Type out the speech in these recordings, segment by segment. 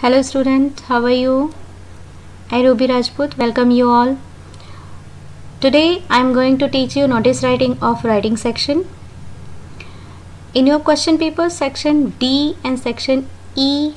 Hello student, how are you? I Ruby Rajput welcome you all. Today I am going to teach you notice writing of writing section. In your question paper section D and section E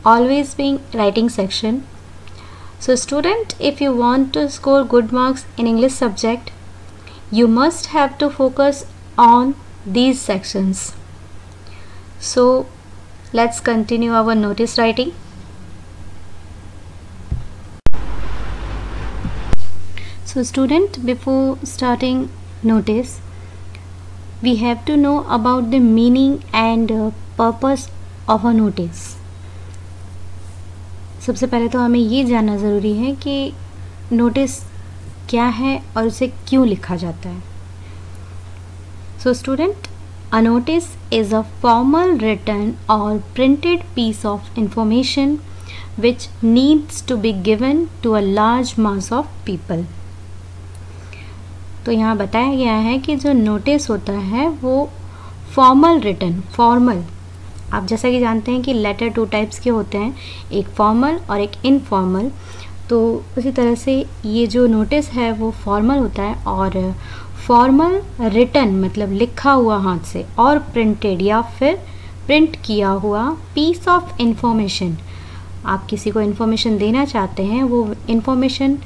always being writing section. So student, if you want to score good marks in English subject, you must have to focus on these sections. So let's continue our notice writing. So student, before starting notice, we have to know about the meaning and purpose of a notice. सबसे पहले तो हमें ये जानना ज़रूरी है कि notice क्या है और उसे क्यों लिखा जाता है. So student, a notice is a formal written or printed piece of information which needs to be given to a large mass of people. तो यहाँ बताया गया है कि जो नोटिस होता है वो फॉर्मल रिटन, फॉर्मल, आप जैसा कि जानते हैं कि लेटर 2 टाइप्स के होते हैं, एक फॉर्मल और एक इनफॉर्मल. तो उसी तरह से ये जो नोटिस है वो फॉर्मल होता है और फॉर्मल रिटन मतलब लिखा हुआ हाथ से और प्रिंटेड या फिर प्रिंट किया हुआ पीस ऑफ इंफॉर्मेशन. आप किसी को इन्फॉर्मेशन देना चाहते हैं, वो इन्फॉर्मेशन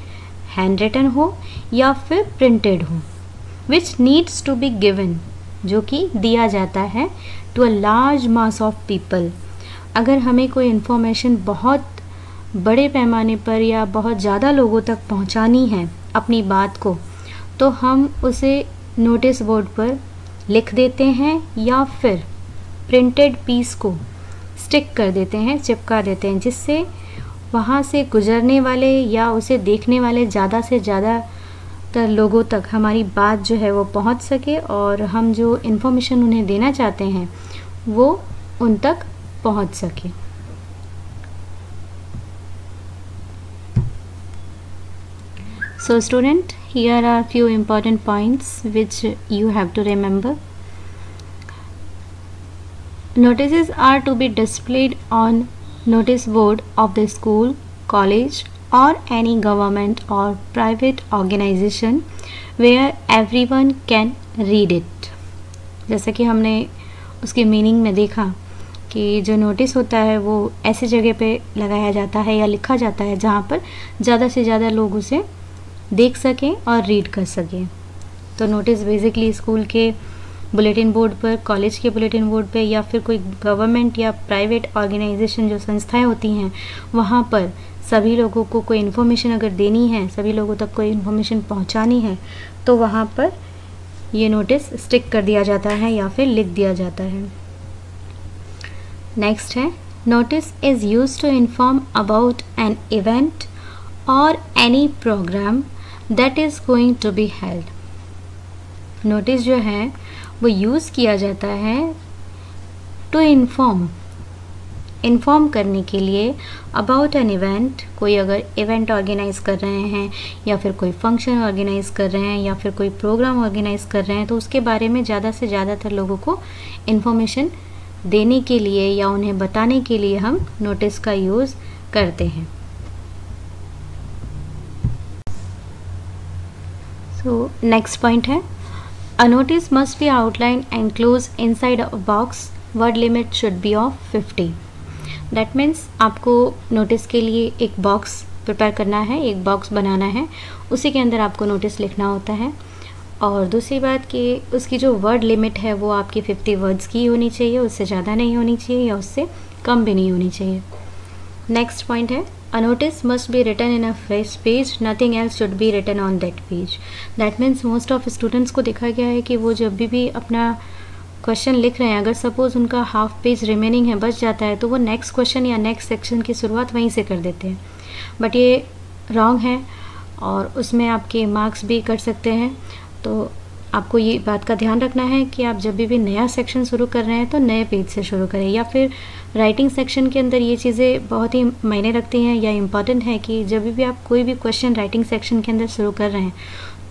हैंड रिटन हो या फिर प्रिंटेड हो, which needs to be given, जो कि दिया जाता है to a large mass of people. अगर हमें कोई इन्फॉर्मेशन बहुत बड़े पैमाने पर या बहुत ज़्यादा लोगों तक पहुंचानी है अपनी बात को, तो हम उसे नोटिस बोर्ड पर लिख देते हैं या फिर प्रिंटेड पीस को स्टिक कर देते हैं, चिपका देते हैं, जिससे वहाँ से गुजरने वाले या उसे देखने वाले ज़्यादा से ज़्यादातर लोगों तक हमारी बात जो है वो पहुँच सके और हम जो इन्फॉर्मेशन उन्हें देना चाहते हैं वो उन तक पहुँच सके. So student, here are few important points which you have to remember. Notices are to be displayed on notice board of the school, college or any government or private organization where everyone can read it. जैसा कि हमने उसके meaning में देखा कि जो notice होता है वो ऐसी जगह पे लगाया जाता है या लिखा जाता है जहाँ पर ज़्यादा से ज़्यादा लोग उसे देख सकें और रीड कर सकें. तो नोटिस बेसिकली स्कूल के बुलेटिन बोर्ड पर, कॉलेज के बुलेटिन बोर्ड पे या फिर कोई गवर्नमेंट या प्राइवेट ऑर्गेनाइजेशन जो संस्थाएं होती हैं वहाँ पर सभी लोगों को कोई इन्फॉर्मेशन अगर देनी है, सभी लोगों तक कोई इन्फॉर्मेशन पहुँचानी है, तो वहाँ पर ये नोटिस स्टिक कर दिया जाता है या फिर लिख दिया जाता है. नेक्स्ट है, notice is use to inform about an event और any programme that is going to be held. Notice जो है वो यूज़ किया जाता है टू इन्फॉर्म करने के लिए अबाउट एन इवेंट. कोई अगर इवेंट ऑर्गेनाइज कर रहे हैं या फिर कोई फंक्शन ऑर्गेनाइज कर रहे हैं या फिर कोई प्रोग्राम ऑर्गेनाइज कर रहे हैं, तो उसके बारे में ज़्यादा से ज़्यादातर लोगों को इन्फॉर्मेशन देने के लिए या उन्हें बताने के लिए हम नोटिस का यूज़ करते हैं. सो नेक्स्ट पॉइंट है, a notice must be outlined and closed inside a box. Word limit should be of 50. That means आपको नोटिस के लिए एक बॉक्स प्रिपेयर करना है, एक बॉक्स बनाना है, उसी के अंदर आपको नोटिस लिखना होता है. और दूसरी बात कि उसकी जो वर्ड लिमिट है वो आपकी 50 वर्ड्स की होनी चाहिए, उससे ज़्यादा नहीं होनी चाहिए या उससे कम भी नहीं होनी चाहिए. नेक्स्ट पॉइंट है, a notice must be written in a fresh page, nothing else should be written on that page. That means most of students को देखा गया है कि वो जब भी अपना क्वेश्चन लिख रहे हैं, अगर सपोज़ उनका हाफ पेज रिमेनिंग है, बच जाता है, तो वो नेक्स्ट क्वेश्चन या नेक्स्ट सेक्शन की शुरुआत वहीं से कर देते हैं. बट ये रॉन्ग है और उसमें आपके मार्क्स भी कट सकते हैं. तो आपको ये बात का ध्यान रखना है कि आप जब भी नया सेक्शन शुरू कर रहे हैं तो नए पेज से शुरू करें, या फिर राइटिंग सेक्शन के अंदर ये चीज़ें बहुत ही मायने रखती हैं या इम्पॉर्टेंट है कि जब भी आप कोई भी क्वेश्चन राइटिंग सेक्शन के अंदर शुरू कर रहे हैं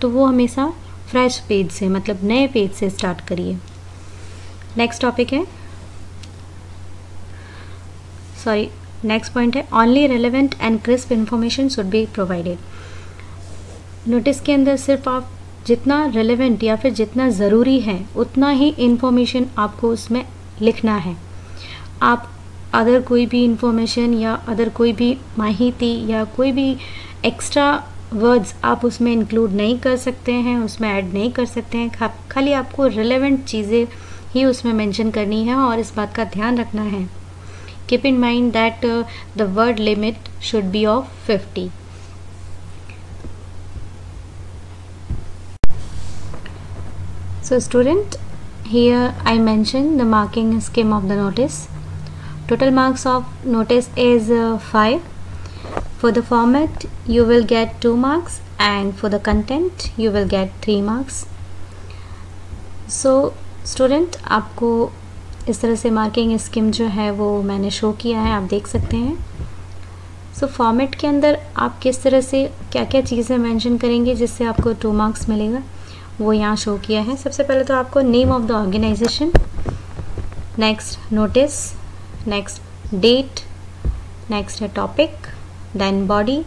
तो वो हमेशा फ्रेश पेज से, मतलब नए पेज से स्टार्ट करिए. नेक्स्ट टॉपिक है, नेक्स्ट पॉइंट है only relevant and crisp information should be provided. Notice के अंदर सिर्फ आप जितना रेलेवेंट या फिर जितना ज़रूरी है उतना ही इन्फॉर्मेशन आपको उसमें लिखना है। आप अदर कोई भी इंफॉर्मेशन या अदर कोई भी माहिती या कोई भी एक्स्ट्रा वर्ड्स आप उसमें इंक्लूड नहीं कर सकते हैं, उसमें ऐड नहीं कर सकते हैं। खाली आपको रिलेवेंट चीज़ें ही उसमें मेंशन करनी है और इस बात का ध्यान रखना है। Keep in mind that the word limit should be of 50। So student, here I mentioned the marking scheme of the notice. Total marks of notice is 5. For the format you will get 2 marks and for the content you will get 3 marks. So student, आपको इस तरह से marking scheme जो है वो मैंने show किया है, आप देख सकते हैं। सो फॉर्मेट के अंदर आप किस तरह से क्या क्या चीज़ें मेंशन करेंगे जिससे आपको 2 मार्क्स मिलेगा वो यहाँ शो किया है। सबसे पहले तो आपको name of the organisation, next notice, next date, next है topic, then body,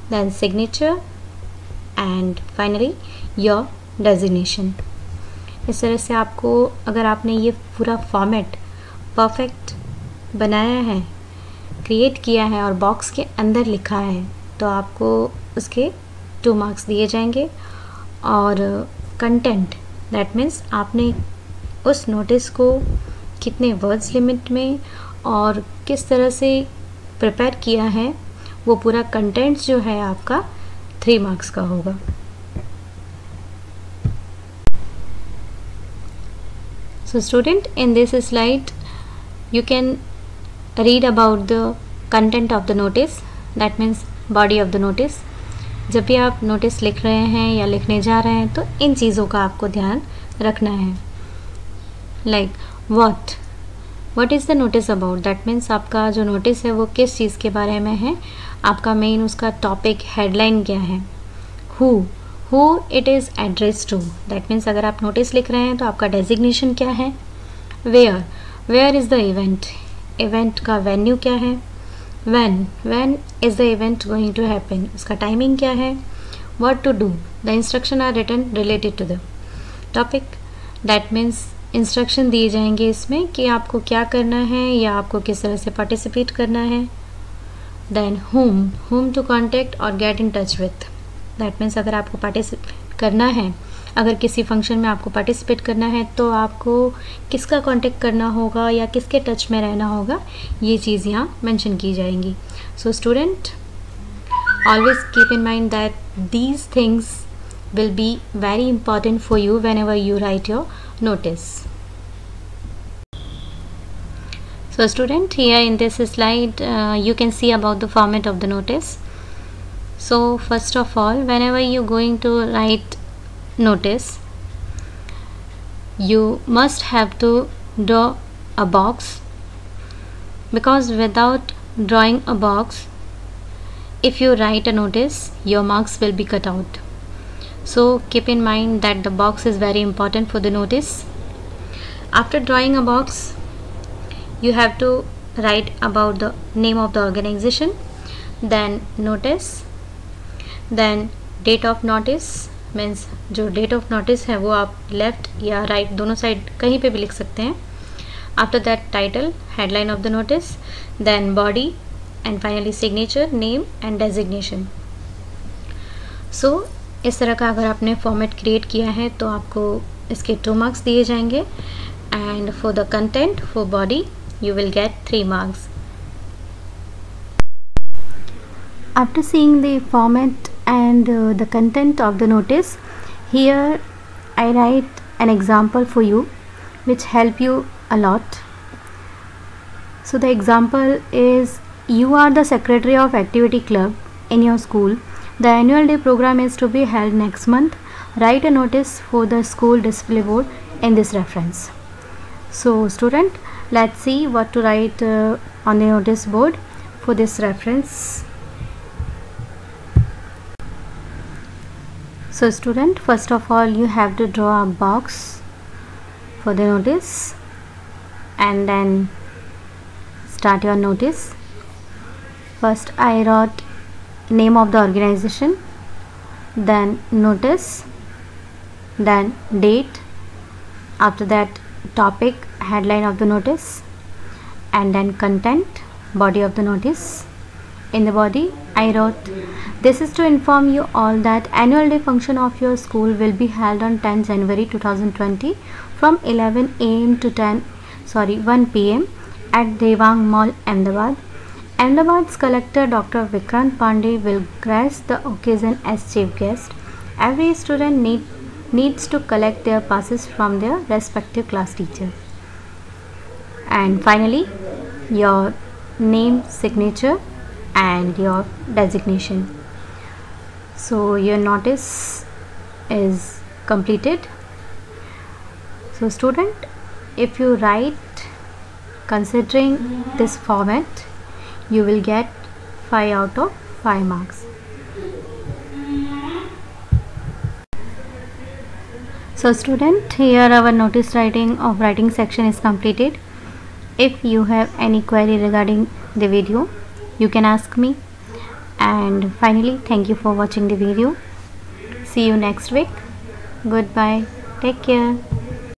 then signature and finally your designation. इस तरह से आपको, अगर आपने ये पूरा फॉर्मेट परफेक्ट बनाया है, क्रिएट किया है और बॉक्स के अंदर लिखा है, तो आपको उसके 2 मार्क्स दिए जाएंगे। और कंटेंट, दैट मीन्स आपने उस नोटिस को कितने वर्ड्स लिमिट में और किस तरह से प्रिपेयर किया है, वो पूरा कंटेंट जो है आपका 3 मार्क्स का होगा। So student, in this slide you can read about the content of the notice, that means body of the notice. जब भी आप नोटिस लिख रहे हैं या लिखने जा रहे हैं तो इन चीज़ों का आपको ध्यान रखना है। Like what is the notice about, that means आपका जो नोटिस है वो किस चीज़ के बारे में है, आपका मेन उसका टॉपिक, हेडलाइन क्या है। Who it is address to, that means अगर आप नोटिस लिख रहे हैं तो आपका डेजिग्नेशन क्या है। वेयर इज़ द इवेंट का वेन्यू क्या है। when is the event going to happen, उसका टाइमिंग क्या है। what to do, the instruction are written related to the topic, that means instruction दिए जाएंगे इसमें कि आपको क्या करना है या आपको किस तरह से पार्टिसिपेट करना है। then whom to contact or get in touch with, that means अगर आपको पार्टिसिपेट करना है, अगर किसी फंक्शन में आपको पार्टिसिपेट करना है तो आपको किसका कांटेक्ट करना होगा या किसके टच में रहना होगा, ये चीज़ यहाँ मेंशन की जाएंगी। So student, always keep in mind that these things will be very important for you when ever you right your notice. So student, here in this slide you can see about the format of the notice. So first of all, whenever you're going to write notice, you must have to draw a box, because without drawing a box, if you write a notice, your marks will be cut out. So keep in mind that the box is very important for the notice. After drawing a box, you have to write about the name of the organization, then notice, then date of notice, means जो date of notice है वो आप left या right दोनों side कहीं पे भी लिख सकते हैं। After that title, headline of the notice, then body and finally signature, name and designation. So इस तरह का अगर आपने फॉर्मेट क्रिएट किया है तो आपको इसके 2 मार्क्स दिए जाएंगे and for the content, for body you will get 3 marks. After seeing the format and the content of the notice, here I write an example for you which help you a lot. So the example is, you are the secretary of activity club in your school. The annual day program is to be held next month. Write a notice for the school display board in this reference. So student, let's see what to write on the notice board for this reference. So student, first of all you have to draw a box for the notice and then start your notice. First I wrote name of the organization, then notice, then date, after that topic, headline of the notice, and then content, body of the notice. In the body I wrote, this is to inform you all that annual day function of your school will be held on 10 January 2020 from 11 am to 1 pm at Devang Mall, Ahmedabad. Ahmedabad's collector Dr. Vikrant Pandey will grace the occasion as chief guest. Every student needs to collect their passes from their respective class teacher. And finally, your name, signature, and your designation. So your notice is completed. So student, if you write considering this format, you will get 5 out of 5 marks. So student, here our notice writing section is completed. If you have any query regarding the video, you can ask me. And finally, thank you for watching the video. See you next week. Goodbye. Take care.